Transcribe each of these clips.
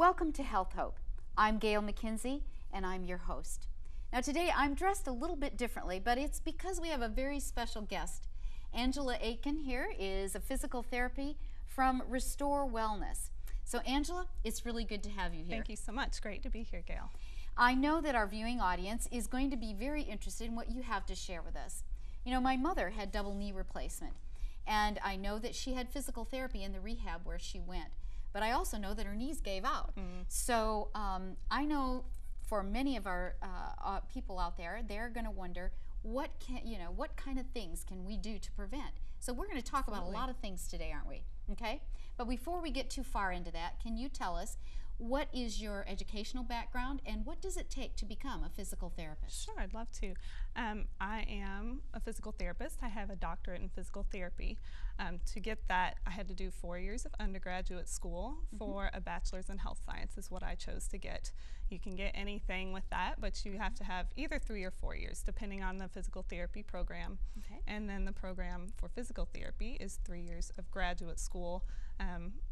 Welcome to Health Hope. I'm Gail McKenzie and I'm your host. Now today I'm dressed a little bit differently, but it's because we have a very special guest. Angela Aiken here is a physical therapy from Restore Wellness. So Angela, it's really good to have you here. Thank you so much. Great to be here, Gail. I know that our viewing audience is going to be very interested in what you have to share with us. You know, my mother had double knee replacement, and I know that she had physical therapy in the rehab where she went. But I also know that her knees gave out. So I know for many of our people out there, they're going to wonder what kind of things can we do to prevent. So we're going to talk about a lot of things today, aren't we? Okay. But before we get too far into that, can you tell us what is your educational background and what does it take to become a physical therapist? Sure, I'd love to. I am a physical therapist. I have a doctorate in physical therapy. To get that, I had to do 4 years of undergraduate school for a bachelor's in health science is what I chose to get. You can get anything with that, but you have to have either 3 or 4 years, depending on the physical therapy program. Okay. And then the program for physical therapy is 3 years of graduate school,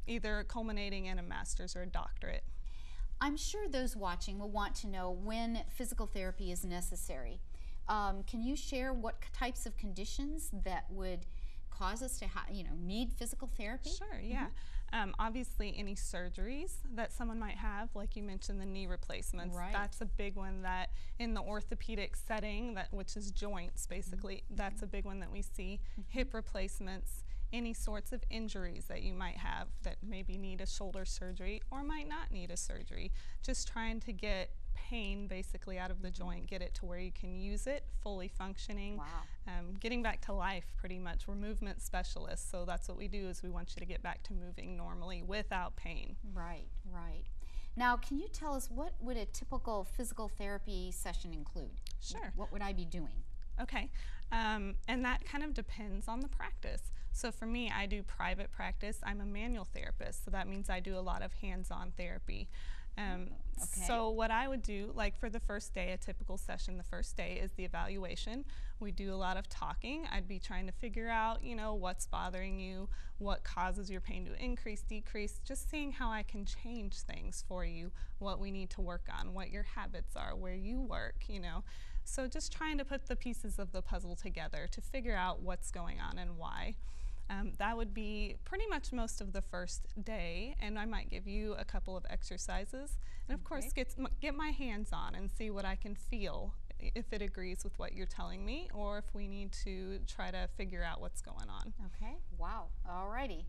either culminating in a master's or a doctorate. I'm sure those watching will want to know when physical therapy is necessary. Can you share what types of conditions that would cause us to need physical therapy? Sure, yeah. Obviously any surgeries that someone might have, like you mentioned the knee replacements, Right. That's a big one that in the orthopedic setting, which is joints basically, that's a big one that we see. Hip replacements, any sorts of injuries that you might have that maybe need a shoulder surgery or might not need a surgery. Just trying to get pain basically out of the joint, get it to where you can use it, fully functioning. Wow. Getting back to life pretty much. We're movement specialists, so that's what we do is we want you to get back to moving normally without pain. Right, right. Now, can you tell us what would a typical physical therapy session include? Sure. What would I be doing? Okay, and that kind of depends on the practice. So for me, I do private practice. I'm a manual therapist, so that means I do a lot of hands-on therapy. Okay. So what I would do, like for the first day, a typical session, the first day is the evaluation. We do a lot of talking. I'd be trying to figure out, what's bothering you, what causes your pain to increase, decrease, just seeing how I can change things for you, what we need to work on, what your habits are, where you work, So just trying to put the pieces of the puzzle together to figure out what's going on and why. That would be pretty much most of the first day, and I might give you a couple of exercises, and of course get my hands on and see what I can feel, if it agrees with what you're telling me, or if we need to try to figure out what's going on. Okay, wow, alrighty.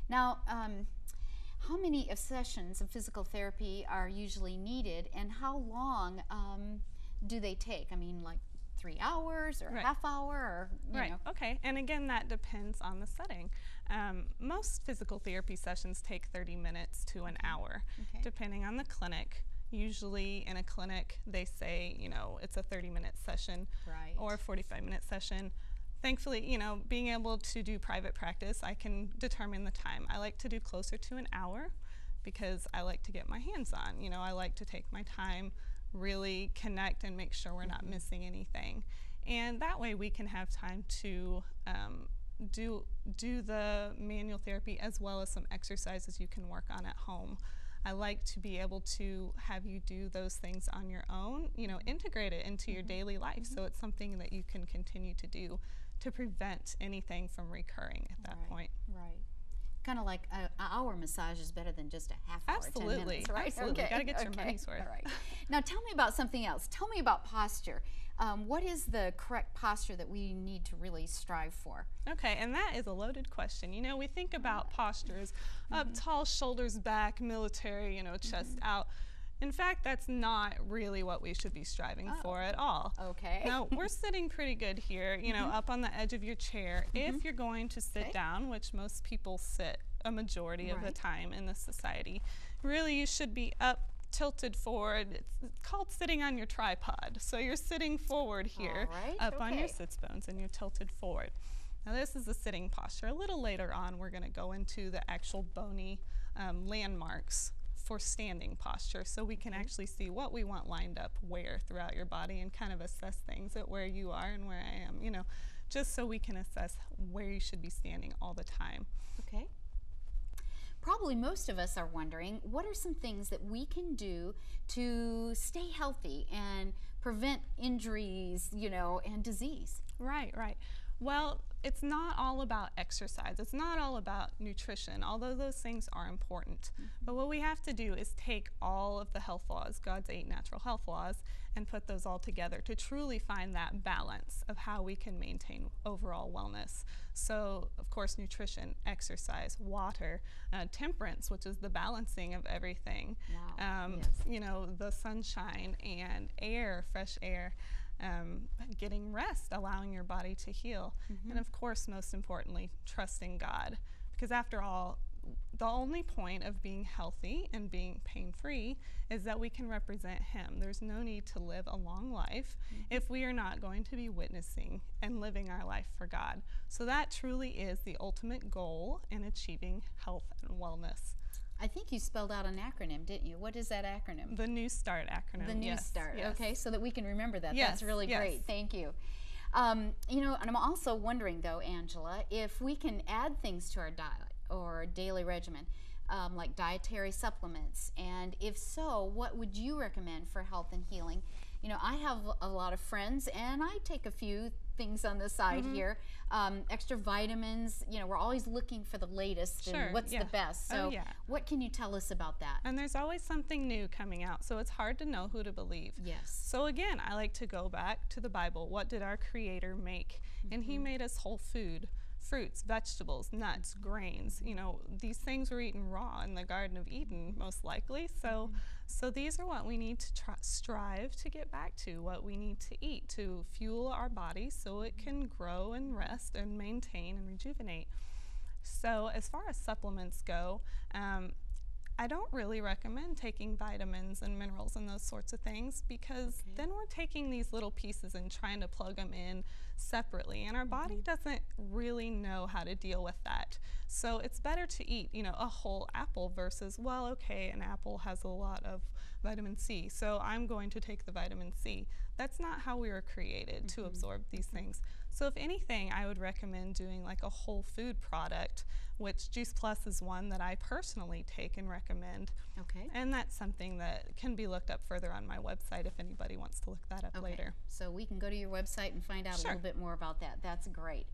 Now, how many sessions of physical therapy are usually needed, and how long do they take? I mean, like 3 hours or a half hour or, you know. Okay, and again, that depends on the setting. Most physical therapy sessions take 30 minutes to an hour, depending on the clinic. Usually in a clinic, they say, it's a 30-minute session or a 45-minute session. Thankfully, being able to do private practice, I can determine the time. I like to do closer to an hour because I like to get my hands on. I like to take my time, really connect and make sure we're not missing anything. And that way we can have time to do the manual therapy as well as some exercises you can work on at home. I like to be able to have you do those things on your own, integrate it into your daily life so it's something that you can continue to do to prevent anything from recurring at that point. Right. Kind of like an hour massage is better than just a half hour, 10 minutes, right? Absolutely. Got to get your money's worth. All right. Now tell me about something else. Tell me about posture. What is the correct posture that we need to really strive for? Okay, and that is a loaded question. We think about postures, up tall, shoulders back, military, chest out. In fact, that's not really what we should be striving for at all. Okay. Now, we're sitting pretty good here, up on the edge of your chair. If you're going to sit down, which most people sit a majority of the time in this society, really you should be up, tilted forward. It's called sitting on your tripod. So you're sitting forward here, up on your sits bones, and you're tilted forward. Now this is the sitting posture. A little later on, we're going to go into the actual bony landmarks for standing posture, so we can actually see what we want lined up where throughout your body and kind of assess things at where you are and where I am, just so we can assess where you should be standing all the time. Okay. probably most of us are wondering, what are some things that we can do to stay healthy and prevent injuries, and disease? Right, right. Well, it's not all about exercise. It's not all about nutrition, although those things are important. But what we have to do is take all of the health laws, God's 8 natural health laws, and put those all together to truly find that balance of how we can maintain overall wellness. So, of course, nutrition, exercise, water, temperance, which is the balancing of everything. Wow. Yes. The sunshine and air, fresh air. Getting rest, allowing your body to heal, and of course, most importantly, trusting God, because after all, the only point of being healthy and being pain-free is that we can represent Him. There's no need to live a long life if we are not going to be witnessing and living our life for God. So that truly is the ultimate goal in achieving health and wellness. I think you spelled out an acronym, didn't you? What is that acronym? The New Start acronym. The New Start. Yes. Okay, so that we can remember that. Yes. That's really great. Thank you. And I'm also wondering, though, Angela, if we can add things to our diet or daily regimen, like dietary supplements, and if so, what would you recommend for health and healing? I have a lot of friends, and I take a few things on the side here. Extra vitamins, we're always looking for the latest and what's the best. So what can you tell us about that? And there's always something new coming out, so it's hard to know who to believe. Yes. So again, I like to go back to the Bible. What did our Creator make? And He made us whole food. Fruits, vegetables, nuts, grains, these things were eaten raw in the Garden of Eden, most likely. So these are what we need to strive to get back to, what we need to eat to fuel our body so it can grow and rest and maintain and rejuvenate. So as far as supplements go, I don't really recommend taking vitamins and minerals and those sorts of things, because then we're taking these little pieces and trying to plug them in separately, and our body doesn't really know how to deal with that. So it's better to eat, a whole apple versus, an apple has a lot of vitamin C, so I'm going to take the vitamin C. That's not how we were created to absorb these things. So if anything, I would recommend doing like a whole food product, which Juice Plus is one that I personally take and recommend. Okay. And that's something that can be looked up further on my website if anybody wants to look that up later. So we can go to your website and find out a little bit more about that. That's great.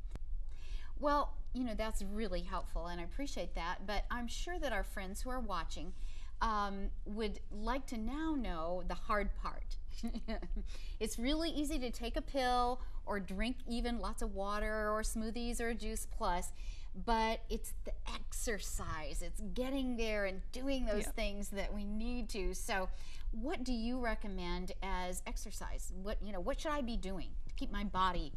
Well, that's really helpful, and I appreciate that, but I'm sure that our friends who are watching would like to now know the hard part. It's really easy to take a pill or drink even lots of water or smoothies or Juice Plus, but it's the exercise. It's getting there and doing those things that we need to. So what do you recommend as exercise? What should I be doing to keep my body,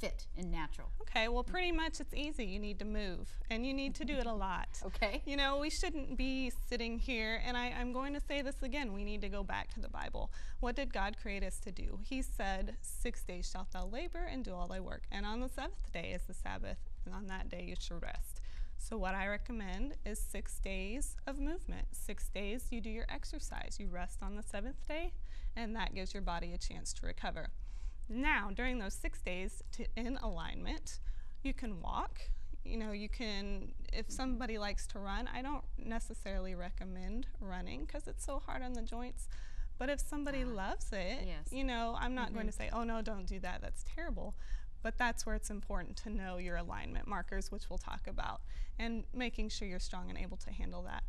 fit and natural? Okay, well, pretty much it's easy. You need to move, and you need to do it a lot. Okay. We shouldn't be sitting here, and I'm going to say this again, we need to go back to the Bible. What did God create us to do? He said, 6 days shalt thou labor and do all thy work, and on the 7th day is the Sabbath, and on that day you shall rest. So what I recommend is 6 days of movement. 6 days you do your exercise. You rest on the 7th day, and that gives your body a chance to recover. Now, during those 6 days in alignment, you can walk. You can, if somebody likes to run, I don't necessarily recommend running because it's so hard on the joints. But if somebody loves it, I'm not going to say, oh no, don't do that, that's terrible. But that's where it's important to know your alignment markers, which we'll talk about, and making sure you're strong and able to handle that.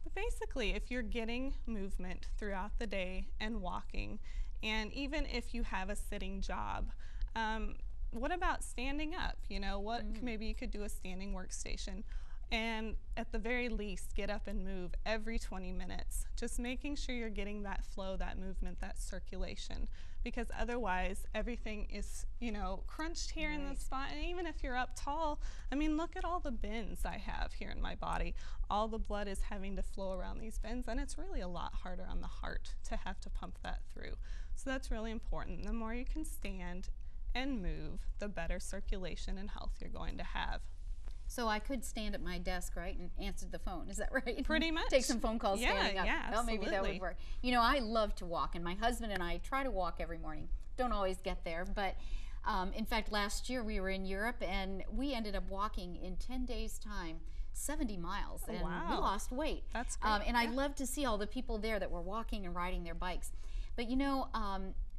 But basically, if you're getting movement throughout the day and walking, and even if you have a sitting job, what about standing up? Maybe you could do a standing workstation, and at the very least, get up and move every 20 minutes, just making sure you're getting that flow, that movement, that circulation, because otherwise everything is, crunched here in the spot. And even if you're up tall, look at all the bends I have here in my body. All the blood is having to flow around these bends, and it's really a lot harder on the heart to have to pump that through. So that's really important. The more you can stand and move, the better circulation and health you're going to have. So I could stand at my desk, right, and answer the phone. Is that right? Pretty much. Take some phone calls standing up. Yeah, well, absolutely. maybe that would work. I love to walk, and my husband and I try to walk every morning. Don't always get there, but in fact, last year we were in Europe, and we ended up walking in 10 days' time 70 miles, and wow. we lost weight. That's great. And I love to see all the people there that were walking and riding their bikes. But you know,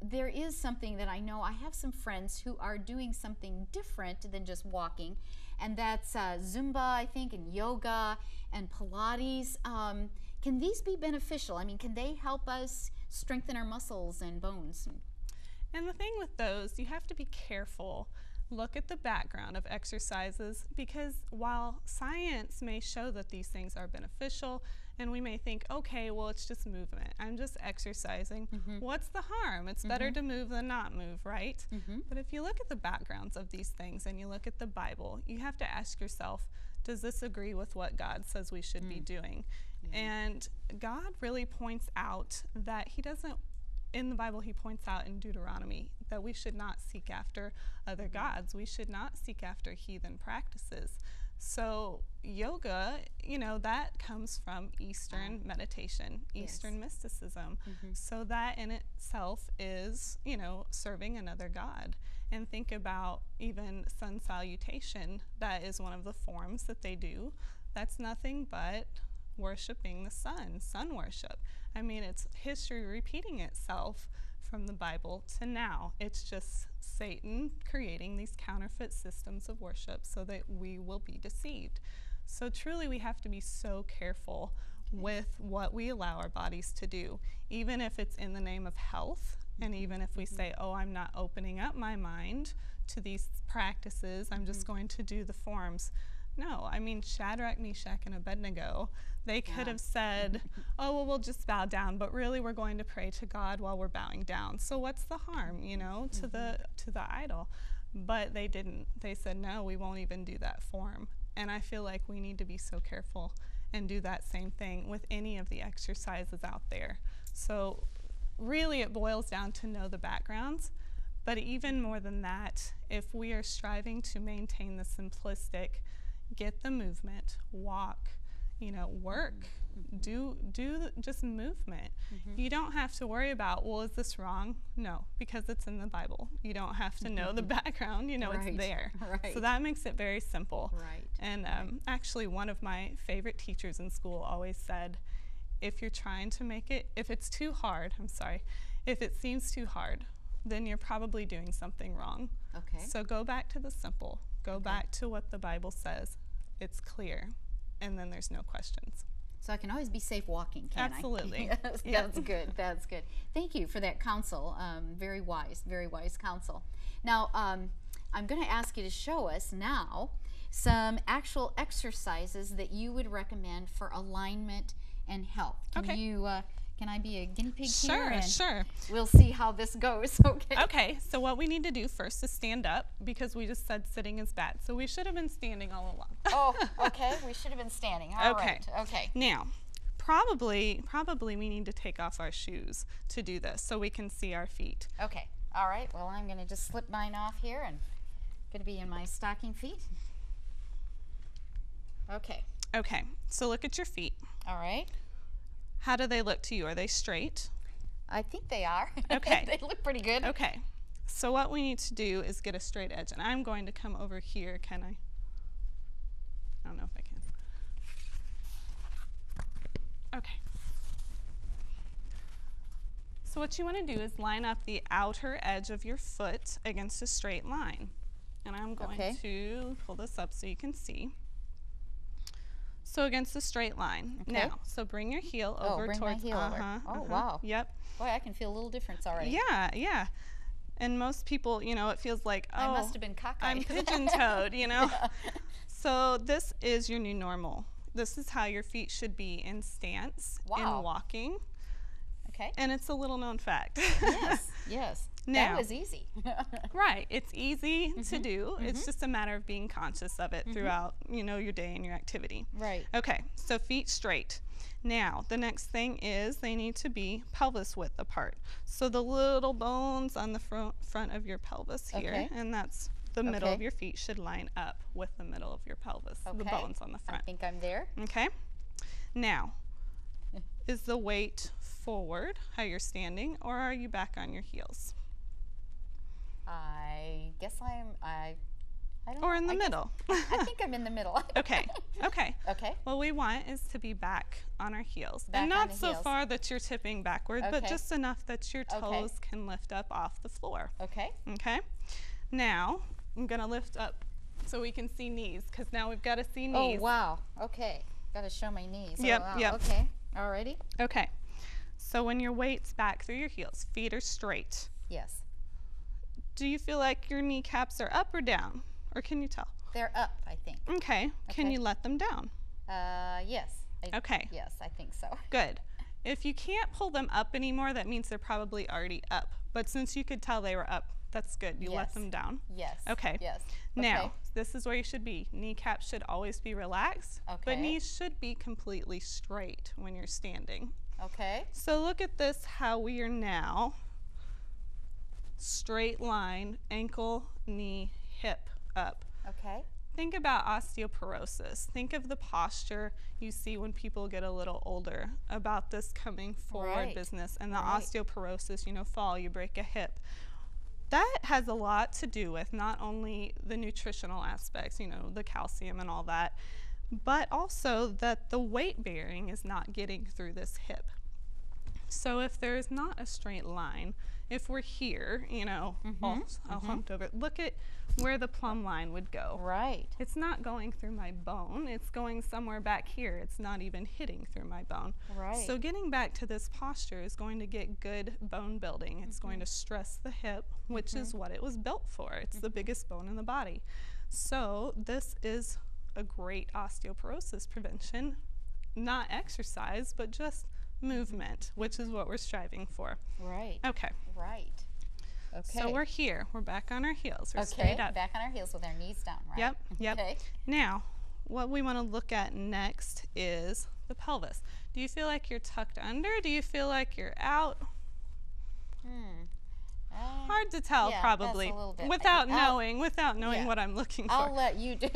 there is something that I know. I have some friends who are doing something different than just walking, and that's Zumba, I think, and yoga and Pilates. Can these be beneficial? I mean, can they help us strengthen our muscles and bones? And the thing with those, you have to be careful. Look at the background of exercises, because while science may show that these things are beneficial, and we may think, okay, well, it's just movement. I'm just exercising. What's the harm? It's better to move than not move, right? But if you look at the backgrounds of these things and you look at the Bible, you have to ask yourself, does this agree with what God says we should be doing? And God really points out that he doesn't, in the Bible, he points out in Deuteronomy that we should not seek after other gods. We should not seek after heathen practices. So yoga, you know, that comes from Eastern meditation, Eastern mysticism. So that in itself is, you know, serving another god. And think about even sun salutation. That is one of the forms that they do. That's nothing but worshiping the sun worship. I mean, it's history repeating itself from the Bible to now. It's just Satan creating these counterfeit systems of worship so that we will be deceived. So truly we have to be so careful with what we allow our bodies to do, even if it's in the name of health, and even if we say, oh, I'm not opening up my mind to these practices, I'm just going to do the forms. No, I mean, Shadrach, Meshach, and Abednego, they could have said, oh, well, we'll just bow down, but really we're going to pray to God while we're bowing down. So what's the harm, you know, to the idol? But they didn't. They said, no, we won't even do that form. And I feel like we need to be so careful and do that same thing with any of the exercises out there. So really it boils down to know the backgrounds. But even more than that, if we are striving to maintain the simplistic, get the movement, walk, you know, work, do just movement. You don't have to worry about, well, is this wrong? No, because it's in the Bible. You don't have to know the background, you know, it's there. So that makes it very simple. And actually one of my favorite teachers in school always said, if you're trying to make it, if it's too hard, if it seems too hard, then you're probably doing something wrong. So go back to the simple. Go back to what the Bible says. It's clear, and then there's no questions. So I can always be safe walking, can Absolutely. I? Absolutely. That's good. That's good. Thank you for that counsel. Very wise counsel. Now, I'm going to ask you to show us now some actual exercises that you would recommend for alignment and health. Can I be a guinea pig here? Sure. We'll see how this goes. Okay, so what we need to do first is stand up, because we just said sitting is bad. So we should have been standing all along. Oh, okay. We should have been standing. All right. Okay. Now, probably we need to take off our shoes to do this so we can see our feet. Okay. All right. Well, I'm going to just slip mine off here and going to be in my stocking feet. Okay. Okay. So look at your feet. All right. How do they look to you? Are they straight? I think they are. Okay. They look pretty good. Okay. So what we need to do is get a straight edge. And I'm going to come over here. Can I? I don't know if I can. Okay. So what you want to do is line up the outer edge of your foot against a straight line. And I'm going to pull this up so you can see. So against a straight line. Now, so bring your heel over towards my heel over. Oh, wow. Yep. Boy, I can feel a little difference already. Yeah. And most people, you know, it feels like, oh, I must have been cockeyed. I'm pigeon-toed, you know. So this is your new normal. This is how your feet should be in stance, in walking. Okay. And it's a little known fact. Yes. Now, that was easy. Right. It's easy to do. It's just a matter of being conscious of it throughout, you know, your day and your activity. Right. Okay. So feet straight. Now, the next thing is they need to be pelvis width apart. So the little bones on the front of your pelvis here, and that's the middle of your feet should line up with the middle of your pelvis, the bones on the front. I think I'm there. Okay. Now, is the weight forward, how you're standing, or are you back on your heels? I guess I don't Or know. in the middle? I think I'm in the middle. Okay. Okay. Okay. What we want is to be back on our heels. Back and on not the so heels. far that you're tipping backward, but just enough that your toes can lift up off the floor. Okay. Okay. Now, I'm going to lift up so we can see knees, because now we've got to see knees. Oh, wow. Okay. Got to show my knees. Yep, oh, wow. yep. Okay. Alrighty. Okay. So when your weight's back through your heels, feet are straight. Yes. Do you feel like your kneecaps are up or down? Or can you tell? They're up, I think. Okay. Can you let them down? Yes. Okay. Yes, I think so. Good. If you can't pull them up anymore, that means they're probably already up. But since you could tell they were up, that's good. You let them down. Yes. Okay. Yes. Now, this is where you should be. Kneecaps should always be relaxed, but knees should be completely straight when you're standing. Okay. So look at this, how we are now. Straight line, ankle, knee, hip, up. Okay. Think about osteoporosis. Think of the posture you see when people get a little older, about this coming forward business, and the osteoporosis, you know, fall, you break a hip. That has a lot to do with not only the nutritional aspects, you know, the calcium and all that, but also that the weight bearing is not getting through this hip. So if there's not a straight line, if we're here, you know, all humped over, look at where the plumb line would go. Right. It's not going through my bone, it's going somewhere back here. It's not even hitting through my bone. Right. So getting back to this posture is going to get good bone building. It's going to stress the hip, which is what it was built for. It's the biggest bone in the body. So this is a great osteoporosis prevention, not exercise, but just movement, which is what we're striving for. Right. Okay. Right. Okay. So we're here. We're back on our heels. We're straight up. Back on our heels with our knees down, right? Yep. Yep. Okay. Now, what we want to look at next is the pelvis. Do you feel like you're tucked under? Do you feel like you're out? Hard to tell, probably, that's a little bit. without knowing what I'm looking for. I'll let you do.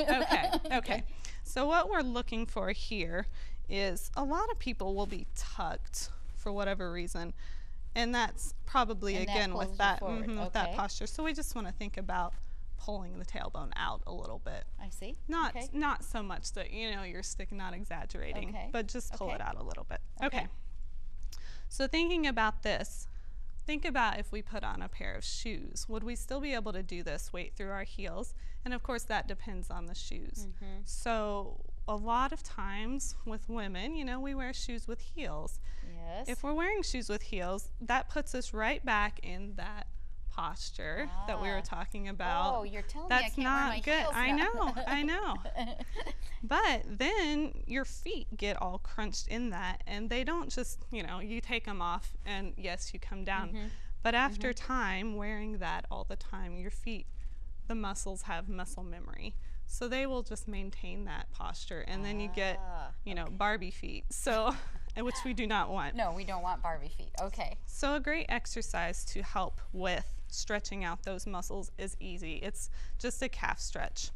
Okay. So what we're looking for here is a lot of people will be tucked for whatever reason, and that's probably again with that with that posture. So we just want to think about pulling the tailbone out a little bit. I see. Not so much that you're sticking, not exaggerating, but just pull it out a little bit. Okay. So thinking about this, think about if we put on a pair of shoes. Would we still be able to do this weight through our heels? And of course that depends on the shoes. So a lot of times with women, we wear shoes with heels. Yes. If we're wearing shoes with heels, that puts us right back in that posture that we were talking about. Oh, you're telling That's me I can't wear my heels now. I know. But then your feet get all crunched in that, and they don't just, you take them off and yes, you come down. But after time, wearing that all the time, your feet, the muscles have muscle memory. So they will just maintain that posture, and then you get, Barbie feet. So, which we do not want. No, we don't want Barbie feet. Okay. So a great exercise to help with stretching out those muscles is easy. It's just a calf stretch.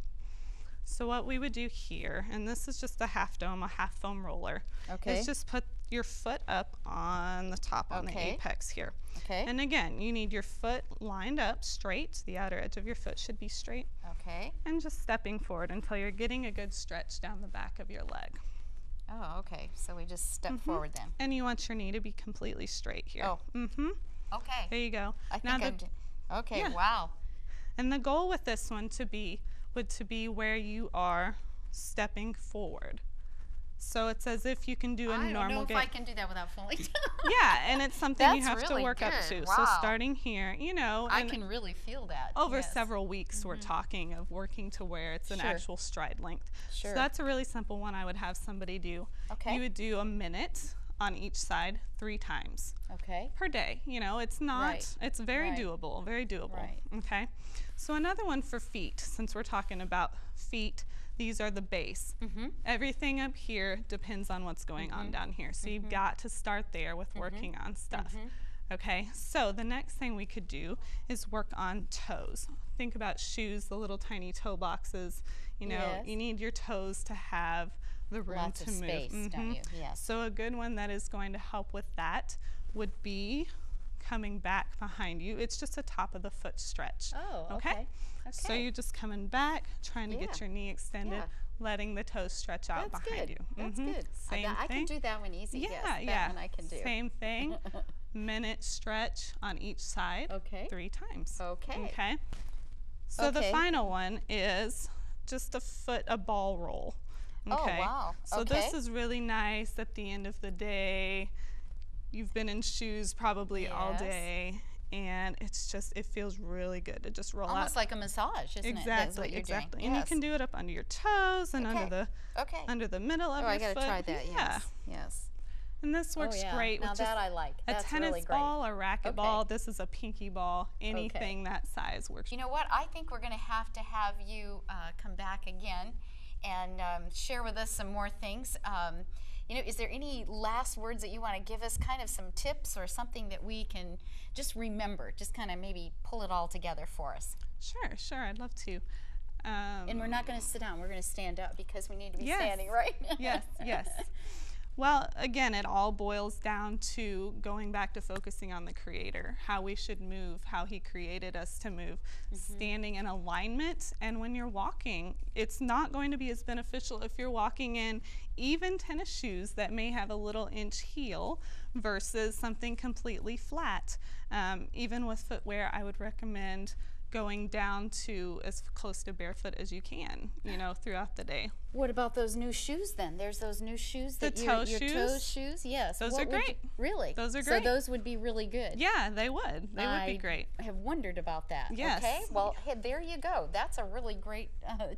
So what we would do here, and this is just a half dome, a half foam roller, is just put your foot up on the top on the apex here. Okay. And again, you need your foot lined up straight. The outer edge of your foot should be straight. Okay. And just stepping forward until you're getting a good stretch down the back of your leg. Oh, okay. So we just step forward then. And you want your knee to be completely straight here. Oh. Okay. There you go. I think okay, wow. And the goal with this one would be where you are stepping forward. So it's as if you can do a normal gait. I don't know if I can do that without falling down. Yeah, and it's something you have to work up to. Wow. So starting here, I can really feel that. Over several weeks we're talking of working to where it's an actual stride length. So that's a really simple one I would have somebody do. Okay. You would do a minute on each side 3 times. Okay. Per day. It's not, it's very doable, very doable. Right. Okay. So another one for feet, since we're talking about feet, these are the base. Everything up here depends on what's going on down here. So you've got to start there with working on stuff. Okay, so the next thing we could do is work on toes. Think about shoes, the little tiny toe boxes. You need your toes to have the room Lots to of move. space, don't you? Yes. So a good one that is going to help with that would be coming back behind you. It's just a top of the foot stretch. Oh, okay. So you're just coming back, trying to get your knee extended, letting the toes stretch out behind you. That's good. Same thing. I can do that one easy. Yeah, that one I can do. Same thing. Minute stretch on each side. 3 times. Okay. So the final one is just a ball roll. Okay. Oh, wow. So this is really nice at the end of the day. You've been in shoes probably all day, and it's just, it feels really good to just roll out. Almost like a massage, isn't it? That's what you're doing. And you can do it up under your toes and under the middle of your foot. Oh, I got to try that. Yes. And this works great with now that I like. a tennis really great. ball, a racket ball. This is a pinky ball. Anything that size works. You know what? I think we're going to have you come back again and share with us some more things. You know, is there any last words that you want to give us, kind of some tips or something that we can just remember, just kind of maybe pull it all together for us? Sure, I'd love to. And we're not going to sit down, we're going to stand up because we need to be standing, right? Yes. Well, again, it all boils down to going back to focusing on the Creator, how we should move, how He created us to move, standing in alignment. And when you're walking, it's not going to be as beneficial if you're walking in even tennis shoes that may have a little inch heel versus something completely flat. Even with footwear, I would recommend going down to as close to barefoot as you can, you know, throughout the day. What about those new shoes then? There's those new shoes that toe shoes? Yes. Those are great. Really? Those are great. So those would be really good. Yeah, they would. They would be great. I have wondered about that. Yes. Okay. Well, hey, there you go. That's a really great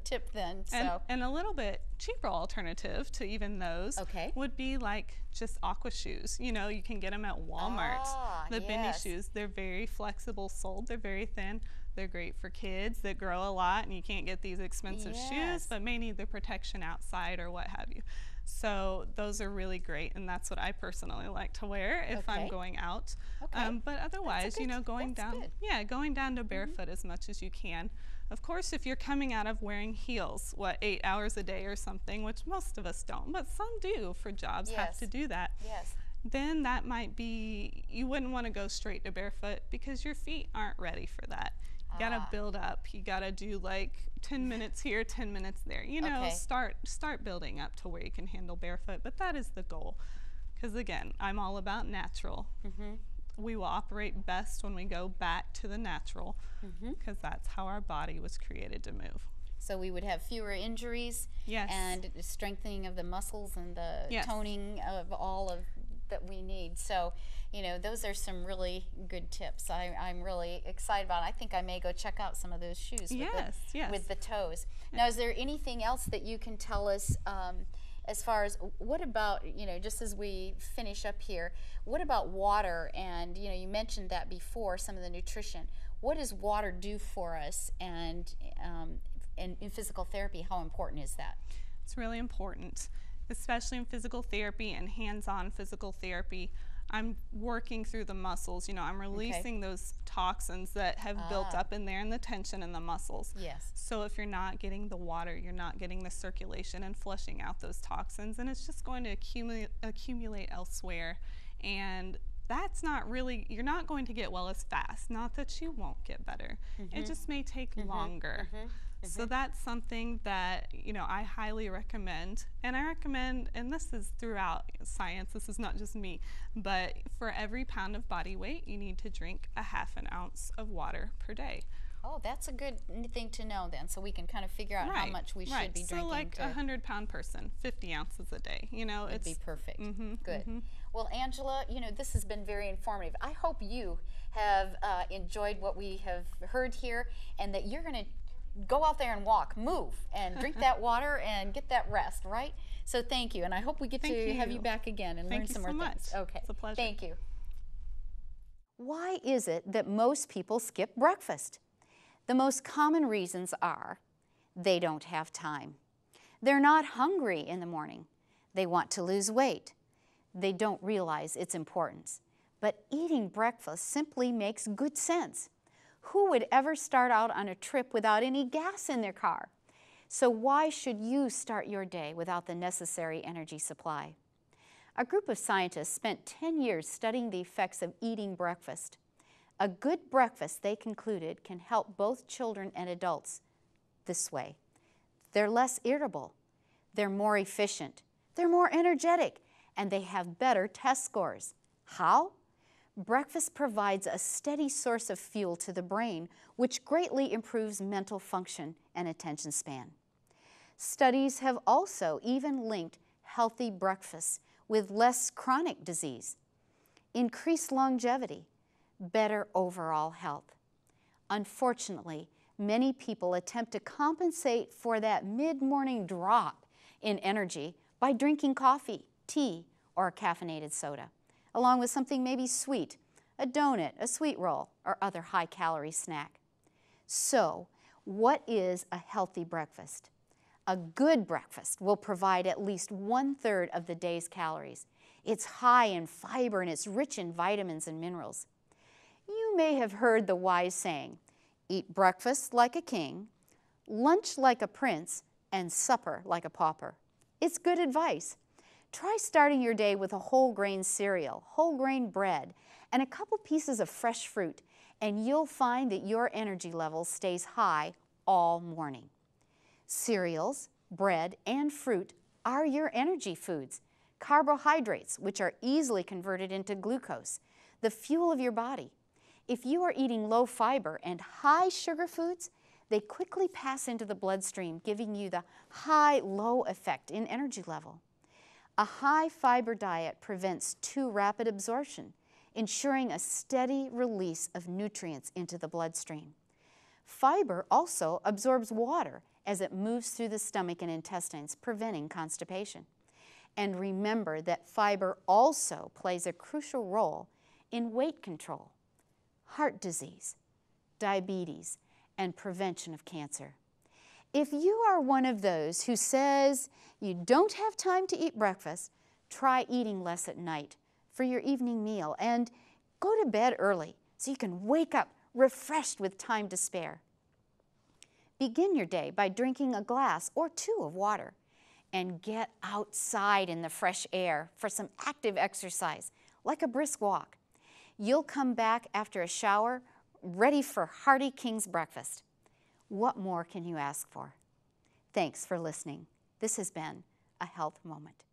tip then. And a little bit cheaper alternative to even those would be like just aqua shoes. You know, you can get them at Walmart. The Benny shoes. They're very flexible soled. They're very thin. They're great for kids that grow a lot and you can't get these expensive shoes but may need the protection outside or what have you. So those are really great, and that's what I personally like to wear if I'm going out. But otherwise, you know, going down to barefoot as much as you can. Of course, if you're coming out of wearing heels, 8 hours a day or something, which most of us don't, but some do for jobs have to do that. Then that might be, you wouldn't want to go straight to barefoot because your feet aren't ready for that. You gotta build up. You gotta do like 10 minutes here, 10 minutes there. You know, start building up to where you can handle barefoot. But that is the goal, because again, I'm all about natural. We will operate best when we go back to the natural, because that's how our body was created to move. So we would have fewer injuries, and strengthening of the muscles and the toning of all of that we need. So, you know, those are some really good tips. I'm really excited about it. I think I may go check out some of those shoes with the toes. Now, is there anything else that you can tell us as far as, what about, you know, just as we finish up here, what about water? And, you know, you mentioned that before, some of the nutrition. What does water do for us, and in physical therapy, how important is that? It's really important, especially in physical therapy and hands-on physical therapy. I'm working through the muscles, you know, I'm releasing those toxins that have built up in there and the tension in the muscles. So if you're not getting the water, you're not getting the circulation and flushing out those toxins, and it's just going to accumulate elsewhere. And that's not really, you're not going to get well as fast. Not that you won't get better. It just may take longer. So that's something that, you know, I highly recommend. And I recommend, and this is throughout science, this is not just me, but for every pound of body weight, you need to drink a ½ ounce of water per day. Oh, that's a good thing to know then, so we can kind of figure out how much we should be drinking. So like a 100-pound person, 50 ounces a day, you know. It'd be perfect. Good. Well, Angela, you know, this has been very informative. I hope you have enjoyed what we have heard here, and that you're going to go out there and walk, move, and drink that water and get that rest, right? So thank you, and I hope we get to have you back again and learn some more things. Okay. It's a pleasure. Thank you. Why is it that most people skip breakfast? The most common reasons are they don't have time. They're not hungry in the morning. They want to lose weight. They don't realize its importance. But eating breakfast simply makes good sense. Who would ever start out on a trip without any gas in their car? So why should you start your day without the necessary energy supply? A group of scientists spent 10 years studying the effects of eating breakfast. A good breakfast, they concluded, can help both children and adults this way. They're less irritable, they're more efficient, they're more energetic, and they have better test scores. How? Breakfast provides a steady source of fuel to the brain, which greatly improves mental function and attention span. Studies have also even linked healthy breakfasts with less chronic disease, increased longevity, better overall health. Unfortunately, many people attempt to compensate for that mid-morning drop in energy by drinking coffee, tea, or a caffeinated soda, along with something maybe sweet, a donut, a sweet roll, or other high-calorie snack. So, what is a healthy breakfast? A good breakfast will provide at least 1/3 of the day's calories. It's high in fiber and it's rich in vitamins and minerals. You may have heard the wise saying, eat breakfast like a king, lunch like a prince, and supper like a pauper. It's good advice. Try starting your day with a whole grain cereal, whole grain bread, and a couple pieces of fresh fruit, and you'll find that your energy level stays high all morning. Cereals, bread, and fruit are your energy foods. Carbohydrates, which are easily converted into glucose, the fuel of your body. If you are eating low fiber and high sugar foods, they quickly pass into the bloodstream, giving you the high-low effect in energy level. A high fiber diet prevents too rapid absorption, ensuring a steady release of nutrients into the bloodstream. Fiber also absorbs water as it moves through the stomach and intestines, preventing constipation. And remember that fiber also plays a crucial role in weight control, heart disease, diabetes, and prevention of cancer. If you are one of those who says you don't have time to eat breakfast, try eating less at night for your evening meal and go to bed early so you can wake up refreshed with time to spare. Begin your day by drinking a glass or 2 of water and get outside in the fresh air for some active exercise, like a brisk walk. You'll come back after a shower ready for hearty King's breakfast. What more can you ask for? Thanks for listening. This has been a Health Moment.